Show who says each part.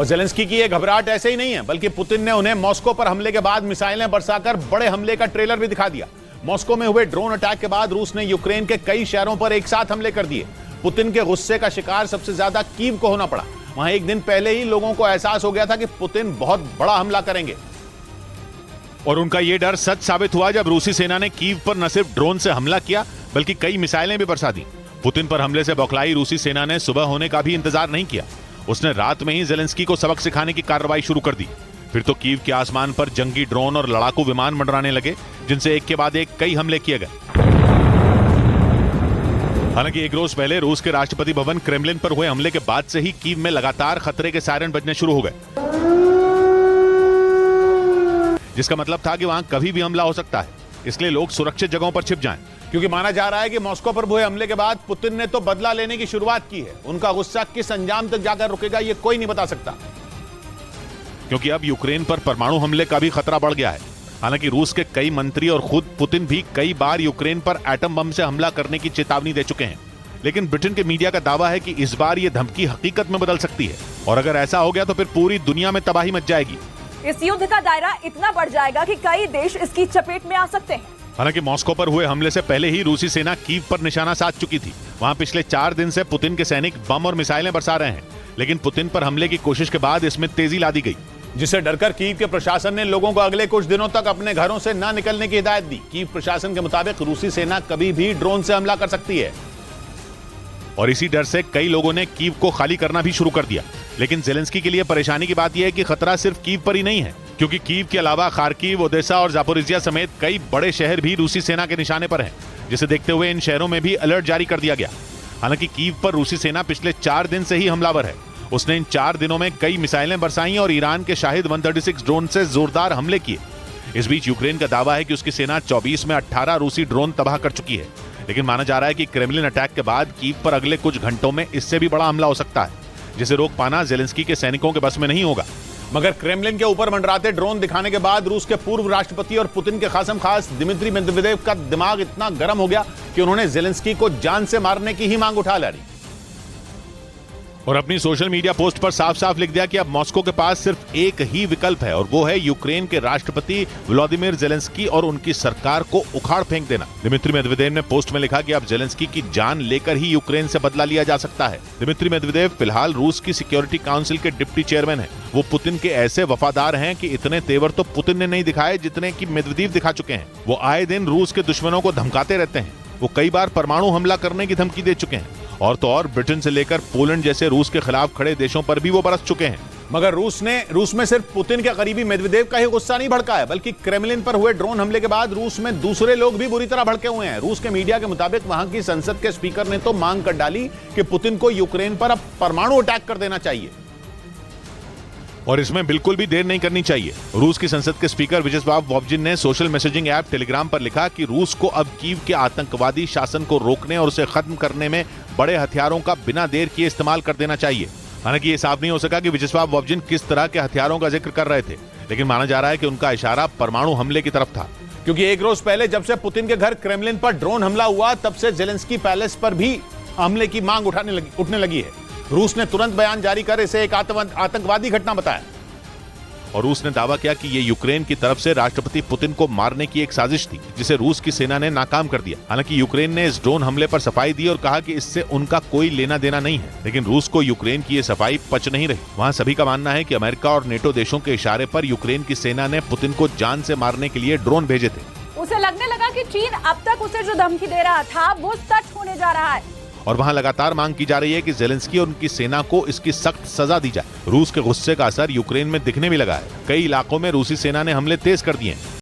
Speaker 1: और जेलेंस्की की ये घबराहट ऐसे ही नहीं है, बल्कि पुतिन ने उन्हें मॉस्को पर हमले के बाद मिसाइलें बरसाकर बड़े हमले का ट्रेलर भी दिखा दिया। मॉस्को में हुए ड्रोन अटैक के बाद रूस ने यूक्रेन के कई शहरों पर एक साथ हमले कर दिए। पुतिन के गुस्से का शिकार सबसे ज्यादा कीव को होना पड़ा। वहां एक दिन पहले ही लोगों को एहसास हो गया था कि पुतिन बहुत बड़ा हमला करेंगे, और उनका यह डर सच साबित हुआ जब रूसी सेना ने कीव पर न सिर्फ ड्रोन से हमला किया बल्कि कई मिसाइलें भी बरसा दी। पुतिन पर हमले से बौखलाई रूसी सेना ने सुबह होने का भी इंतजार नहीं किया। उसने रात में ही जेलेंस्की को सबक सिखाने की कार्रवाई शुरू कर दी। फिर तो कीव के आसमान पर जंगी ड्रोन और लड़ाकू विमान मंडराने लगे, जिनसे एक के बाद एक कई हमले किए गए। हालांकि एक रोज पहले रूस के राष्ट्रपति भवन क्रेमलिन पर हुए हमले के बाद से ही कीव में लगातार खतरे के सायरन बजने शुरू हो गए, जिसका मतलब था कि वहां कभी भी हमला हो सकता है। इसलिए लोग सुरक्षित जगहों पर छिप जाएं, क्योंकि माना जा रहा है कि मॉस्को पर हुए हमले के बाद पुतिन ने तो बदला लेने की शुरुआत की है। उनका गुस्सा किस अंजाम तक जाकर रुकेगा ये कोई नहीं बता सकता, क्योंकि अब यूक्रेन पर परमाणु हमले का भी खतरा बढ़ गया है। हालांकि रूस के कई मंत्री और खुद पुतिन भी कई बार यूक्रेन पर एटम बम से हमला करने की चेतावनी दे चुके हैं, लेकिन ब्रिटेन के मीडिया का दावा है कि इस बार यह धमकी हकीकत में बदल सकती है, और अगर ऐसा हो गया तो फिर पूरी दुनिया में तबाही मच जाएगी।
Speaker 2: इस युद्ध का दायरा इतना बढ़ जाएगा कि कई देश इसकी चपेट में आ सकते हैं।
Speaker 1: हालांकि मॉस्को पर हुए हमले से पहले ही रूसी सेना कीव पर निशाना साध चुकी थी। वहां पिछले 4 दिन से पुतिन के सैनिक बम और मिसाइलें बरसा रहे हैं, लेकिन पुतिन पर हमले की कोशिश के बाद इसमें तेजी ला दी गई, जिससे डरकर कीव के प्रशासन ने लोगों को अगले कुछ दिनों तक अपने घरों से न निकलने की हिदायत दी। कीव प्रशासन के मुताबिक रूसी सेना कभी भी ड्रोन से हमला कर सकती है, और इसी डर से कई लोगों ने कीव को खाली करना भी शुरू कर दिया। लेकिन जेलेंस्की के लिए परेशानी की बात यह है कि खतरा सिर्फ कीव पर ही नहीं है, क्योंकि कीव के अलावा खार्किव, ओदेसा और जापोरिजिया समेत कई बड़े शहर भी रूसी सेना के निशाने पर हैं, जिसे देखते हुए इन शहरों में भी अलर्ट जारी कर दिया गया। हालांकि कीव पर रूसी सेना पिछले 4 दिन से ही हमलावर है। उसने इन 4 दिनों में कई मिसाइलें बरसाई और ईरान के शाहिद 136 ड्रोन से जोरदार हमले किए। इस बीच यूक्रेन का दावा है कि उसकी सेना 24 में 18 रूसी ड्रोन तबाह कर चुकी है, लेकिन माना जा रहा है कि क्रेमलिन अटैक के बाद कीव पर अगले कुछ घंटों में इससे भी बड़ा हमला हो सकता है, जिसे रोक पाना जेलेंस्की के सैनिकों के बस में नहीं होगा। मगर क्रेमलिन के ऊपर मंडराते ड्रोन दिखाने के बाद रूस के पूर्व राष्ट्रपति और पुतिन के खासम खास दिमित्री मेदवेदेव का दिमाग इतना गर्म हो गया कि उन्होंने जेलेंस्की को जान से मारने की ही मांग उठा ली, और अपनी सोशल मीडिया पोस्ट पर साफ साफ लिख दिया कि अब मॉस्को के पास सिर्फ एक ही विकल्प है, और वो है यूक्रेन के राष्ट्रपति व्लादिमीर जेलेंस्की और उनकी सरकार को उखाड़ फेंक देना। दिमित्री मेदवेदेव ने पोस्ट में लिखा कि अब जेलेंस्की की जान लेकर ही यूक्रेन से बदला लिया जा सकता है। दिमित्री मेदवेदेव फिलहाल रूस की सिक्योरिटी काउंसिल के डिप्टी चेयरमैन हैं। वो पुतिन के ऐसे वफादार हैं कि इतने तेवर तो पुतिन ने नहीं दिखाए जितने कि मेदवेदेव दिखा चुके हैं। वो आए दिन रूस के दुश्मनों को धमकाते रहते हैं। वो कई बार परमाणु हमला करने की धमकी दे चुके हैं, और तो और ब्रिटेन से लेकर पोलैंड जैसे रूस के खिलाफ खड़े देशों पर भी वो बरस चुके हैं। मगर रूस में सिर्फ पुतिन के करीबी मेदवेदेव का ही गुस्सा नहीं भड़का है, बल्कि क्रेमलिन पर हुए ड्रोन हमले के बाद रूस में दूसरे लोग भी बुरी तरह भड़के हुए हैं। रूस के मीडिया के मुताबिक वहां की संसद के स्पीकर ने तो मांग कर डाली कि पुतिन को यूक्रेन पर अब परमाणु अटैक कर देना चाहिए, और इसमें बिल्कुल भी देर नहीं करनी चाहिए। रूस की संसद के स्पीकर वियाचेस्लाव वोल्जिन ने सोशल मैसेजिंग ऐप टेलीग्राम पर लिखा कि रूस को अब कीव के आतंकवादी शासन को रोकने और उसे खत्म करने में बड़े हथियारों का बिना देर किए इस्तेमाल कर देना चाहिए। हालांकि ये साफ नहीं हो सका कि वियाचेस्लाव वोल्जिन किस तरह के हथियारों का जिक्र कर रहे थे, लेकिन माना जा रहा है कि उनका इशारा परमाणु हमले की तरफ था, क्योंकि एक रोज पहले जब से पुतिन के घर क्रेमलिन पर ड्रोन हमला हुआ, तब से जेलेंस्की पैलेस पर भी हमले की मांग उठने लगी है। रूस ने तुरंत बयान जारी कर इसे एक आतंकवादी घटना बताया, और रूस ने दावा किया कि ये यूक्रेन की तरफ से राष्ट्रपति पुतिन को मारने की एक साजिश थी, जिसे रूस की सेना ने नाकाम कर दिया। हालांकि यूक्रेन ने इस ड्रोन हमले पर सफाई दी और कहा कि इससे उनका कोई लेना देना नहीं है, लेकिन रूस को यूक्रेन की ये सफाई पच नहीं रही। वहां सभी का मानना है कि अमेरिका और नेटो देशों के इशारे पर यूक्रेन की सेना ने पुतिन को जान से मारने के लिए ड्रोन भेजे थे।
Speaker 2: उसे लगने लगा कि चीन अब तक उसे जो धमकी दे रहा था वो सच होने जा रहा है,
Speaker 1: और वहां लगातार मांग की जा रही है कि जेलेंस्की और उनकी सेना को इसकी सख्त सजा दी जाए। रूस के गुस्से का असर यूक्रेन में दिखने भी लगा है। कई इलाकों में रूसी सेना ने हमले तेज कर दिए हैं।